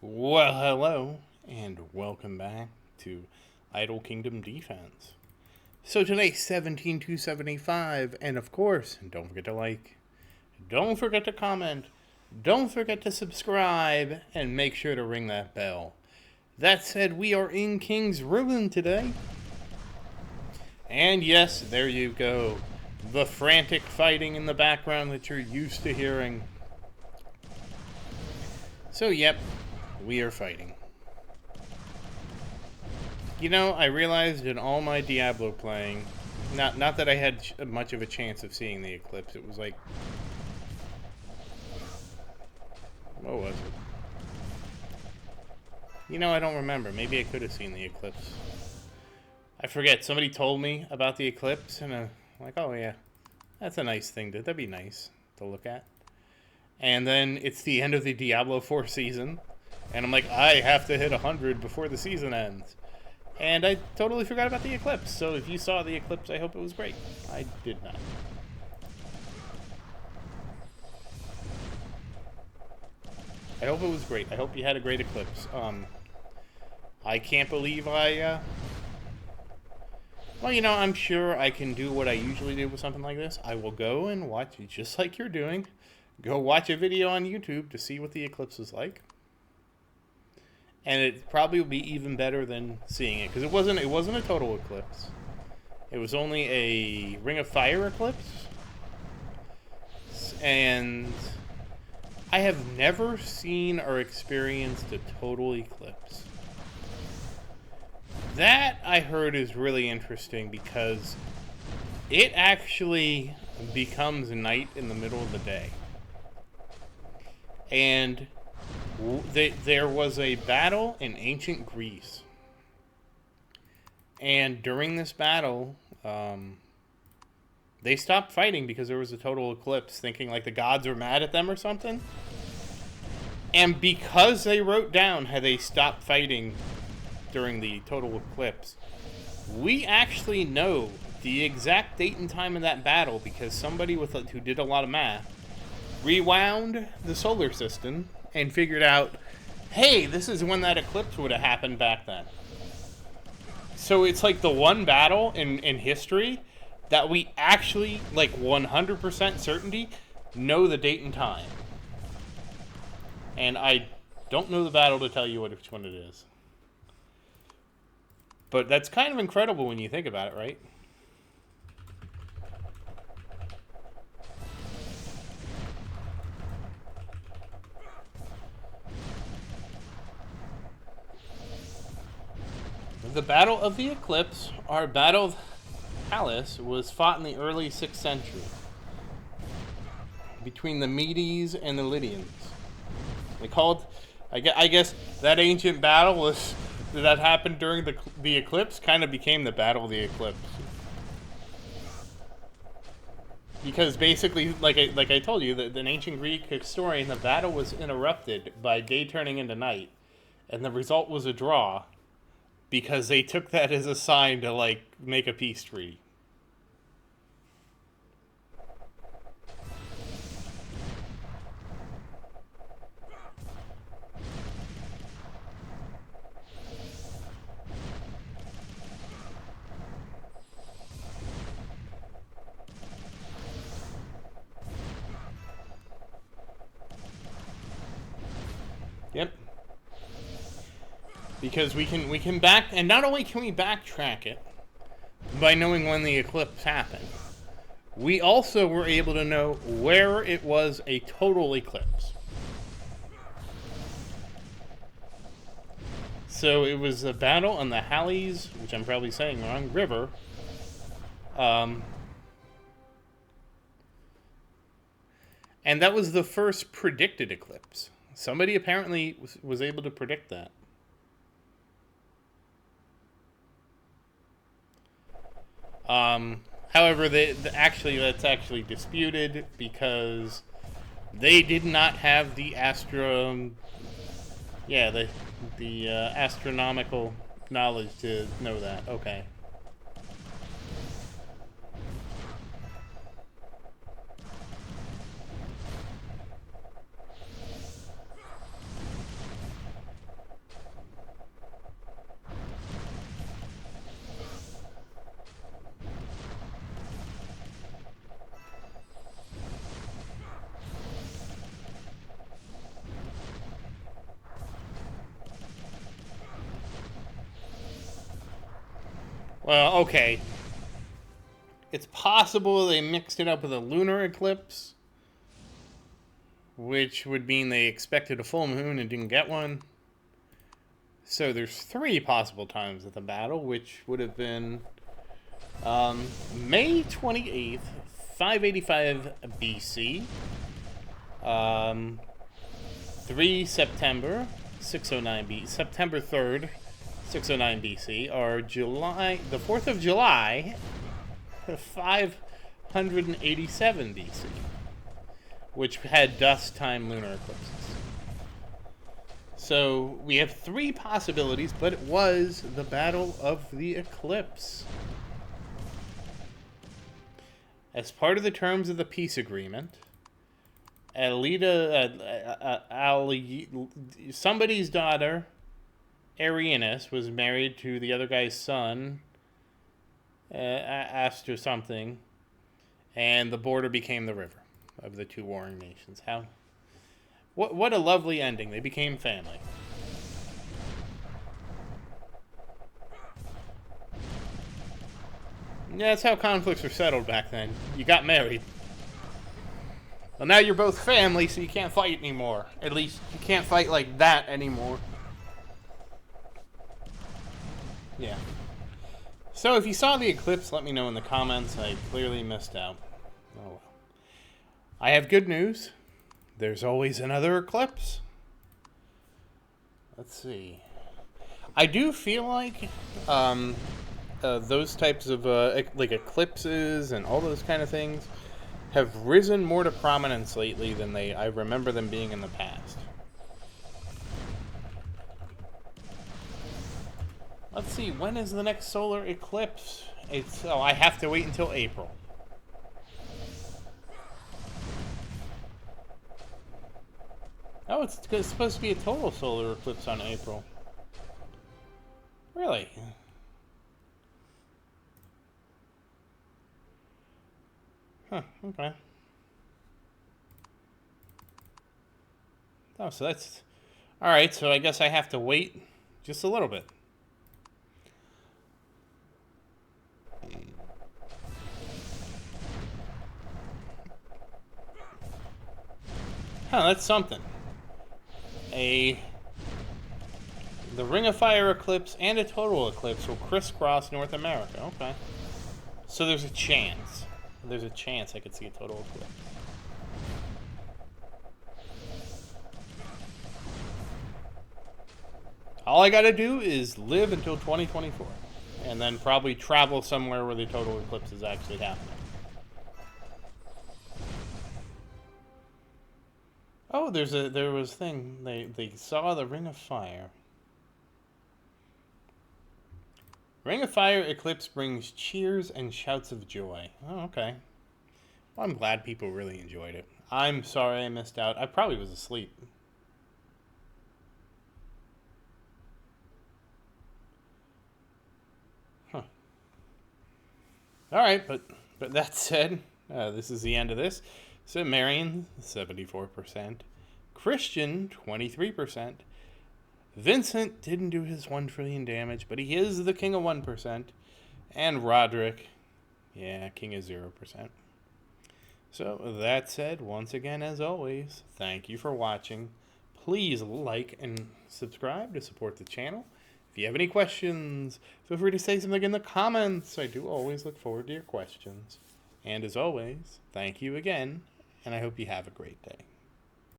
Well, hello, and welcome back to Idle Kingdom Defense. So today's 17275, and of course, don't forget to like, don't forget to comment, don't forget to subscribe, and make sure to ring that bell. That said, we are in King's Ruin today. And yes, there you go. The frantic fighting in the background that you're used to hearing. So, yep, we are fighting. You know, I realized in all my Diablo playing, not that I had much of a chance of seeing the eclipse. It was like, what was it? You know, I don't remember. Maybe I could have seen the eclipse. I forget. Somebody told me about the eclipse, and I'm like, oh yeah, that's a nice thing. That'd be nice to look at. And then it's the end of the Diablo 4 season, and I'm like, I have to hit 100 before the season ends. And I totally forgot about the eclipse. So if you saw the eclipse, I hope it was great. I did not. I hope it was great. I hope you had a great eclipse. I can't believe well, you know, I'm sure I can do what I usually do with something like this. I will go and watch, just like you're doing, go watch a video on YouTube to see what the eclipse is like. And it probably will be even better than seeing it, because it wasn't a total eclipse. It was only a Ring of Fire eclipse. And I have never seen or experienced a total eclipse. That, I heard, is really interesting because it actually becomes night in the middle of the day. And there was a battle in ancient Greece. And during this battle, they stopped fighting because there was a total eclipse, thinking like the gods were mad at them or something. And because they wrote down how they stopped fighting during the total eclipse, we actually know the exact date and time of that battle because somebody who did a lot of math rewound the solar system and figured out, hey, this is when that eclipse would have happened back then. So it's like the one battle in history that we actually, like 100% certainty, know the date and time. And I don't know the battle to tell you which one it is. But that's kind of incredible when you think about it, right? The Battle of the Eclipse, or Battle of Palace, was fought in the early 6th century between the Medes and the Lydians. They called, I guess, that ancient battle that happened during the eclipse kind of became the Battle of the Eclipse. Because basically, like I told you, the ancient Greek historian, the battle was interrupted by day turning into night, and the result was a draw, because they took that as a sign to, like, make a peace treaty. Yep. Because we can back, and not only can we backtrack it by knowing when the eclipse happened, we also were able to know where it was a total eclipse. So it was a battle on the Halys, which I'm probably saying wrong, river. And that was the first predicted eclipse. Somebody apparently was able to predict that. However, that's actually disputed because they did not have the astronomical knowledge to know that. Okay. Well, okay. It's possible they mixed it up with a lunar eclipse, which would mean they expected a full moon and didn't get one. So there's 3 possible times of the battle, which would have been May 28th, 585 BC, 3 September, 609 BC, September 3rd, 609 BC, or the 4th of July, 587 BC, which had dust time lunar eclipses. So we have 3 possibilities, but it was the Battle of the Eclipse. As part of the terms of the peace agreement, somebody's daughter, Arianus, was married to the other guy's son, asked her something, and the border became the river of the 2 warring nations. What a lovely ending. They became family. Yeah, that's how conflicts were settled back then. You got married. Well, now you're both family, so you can't fight anymore. At least, you can't fight like that anymore. Yeah. So, if you saw the eclipse, let me know in the comments. I clearly missed out. Oh well. I have good news. There's always another eclipse. Let's see. I do feel like those types of like eclipses and all those kind of things have risen more to prominence lately than I remember them being in the past. Let's see, when is the next solar eclipse? I have to wait until April. Oh, it's supposed to be a total solar eclipse on April. Really? Huh, okay. Oh, so that's... Alright, so I guess I have to wait just a little bit. Huh, that's something. The Ring of Fire eclipse and a total eclipse will crisscross North America. Okay. So there's a chance. There's a chance I could see a total eclipse. All I gotta do is live until 2024. And then probably travel somewhere where the total eclipse is actually happening. Oh, there was thing. They saw the Ring of Fire. Ring of Fire eclipse brings cheers and shouts of joy. Oh, okay. Well, I'm glad people really enjoyed it. I'm sorry I missed out. I probably was asleep. Huh. All right, but that said, this is the end of this. So Marion, 74%. Christian, 23%. Vincent didn't do his 1 trillion damage, but he is the king of 1%. And Roderick, yeah, king of 0%. So that said, once again, as always, thank you for watching. Please like and subscribe to support the channel. If you have any questions, feel free to say something in the comments. I do always look forward to your questions. And as always, thank you again, and I hope you have a great day.